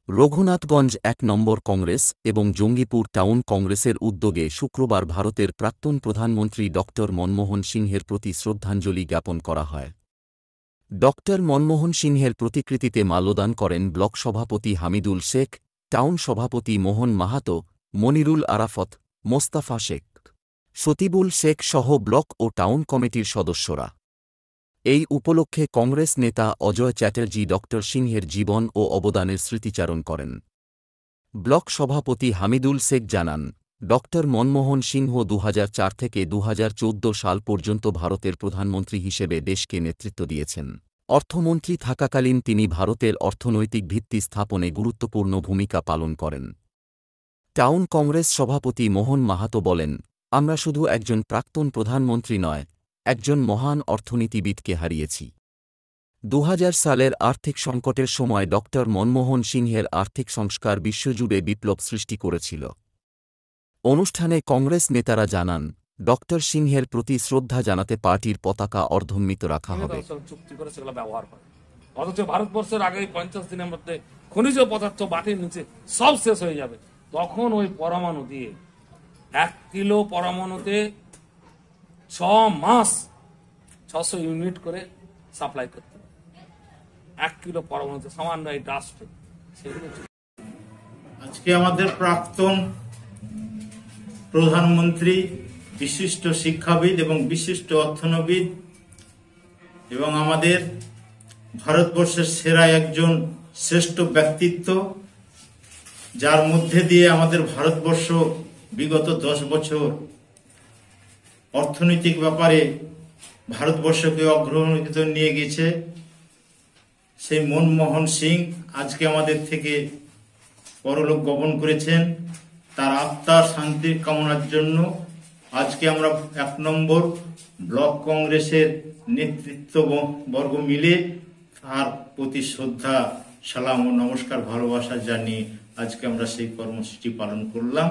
রঘুনাথগঞ্জ ১ নম্বর কংগ্রেস এবং জঙ্গিপুর টাউন কংগ্রেসের উদ্যোগে শুক্রবার ভারতের প্রাক্তন প্রধানমন্ত্রী ড মনমোহন সিংহের প্রতি শ্রদ্ধাঞ্জলি জ্ঞাপন করা হয়। ড মনমোহন সিংহের প্রতিকৃতিতে মাল্যদান করেন ব্লক সভাপতি হামিদুল শেখ, টাউন সভাপতি মোহন মাহাতো, মনিরুল আরাফত, মোস্তাফা শেখ, সতিবুল শেখ সহ ব্লক ও টাউন কমিটির সদস্যরা। এই উপলক্ষে কংগ্রেস নেতা অজয় চ্যাটার্জি ড সিংহের জীবন ও অবদানের স্মৃতিচারণ করেন। ব্লক সভাপতি হামিদুল শেখ জানান, ড মনমোহন সিংহ ২০০৪ থেকে ২০১৪ সাল পর্যন্ত ভারতের প্রধানমন্ত্রী হিসেবে দেশকে নেতৃত্ব দিয়েছেন। অর্থমন্ত্রী থাকাকালীন তিনি ভারতের অর্থনৈতিক ভিত্তি স্থাপনে গুরুত্বপূর্ণ ভূমিকা পালন করেন। টাউন কংগ্রেস সভাপতি মোহন মাহাতো বলেন, আমরা শুধু একজন প্রাক্তন প্রধানমন্ত্রী নয়, একজন মহান অর্থনীতিবিদকে হারিয়েছি। ২০০০ সালের আর্থিক সংকটের সময় ড মনমোহন সিংহের আর্থিক সংস্কার বিশ্বজুড়ে বিপ্লব সৃষ্টি করেছিল। অনুষ্ঠানে কংগ্রেস নেতারা জানান, ড সিংহের প্রতি শ্রদ্ধা জানাতে পার্টির পতাকা অর্ধনমিত রাখা হবে। অথচ ভারতবর্ষের আগে ৫০ দিনের মধ্যে খনিজ পদার্থ মাটির নিচে সব শেষ হয়ে যাবে, তখন ওই পরমাণু দিয়ে ১ কিলো পরমাণুতে ৬ মাস ৬০০ ইউনিট করে সাপ্লাই করতে হবে। ১ কিলো পরমাণুতে সামান্য এই ডাস্ট। আজকে আমাদের প্রাক্তন প্রধানমন্ত্রী, বিশিষ্ট শিক্ষাবিদ এবং বিশিষ্ট অর্থনীতিবিদ এবং আমাদের ভারতবর্ষের সেরা একজন শ্রেষ্ঠ ব্যক্তিত্ব, যার মধ্যে দিয়ে আমাদের ভারতবর্ষ বিগত ১০ বছর অর্থনৈতিক ব্যাপারে ভারতবর্ষকে অগ্রগতিতে নিয়ে গেছে, সেই মনমোহন সিং আজকে আমাদের থেকে পরলোক গমন করেছেন। তার আত্মার শান্তির কামনার জন্য আজকে আমরা ১ নম্বর ব্লক কংগ্রেসের নেতৃত্ববর্গ মিলে তার প্রতি শ্রদ্ধা, সালাম ও নমস্কার, ভালোবাসা জানিয়ে আজকে আমরা সেই কর্মসূচি পালন করলাম।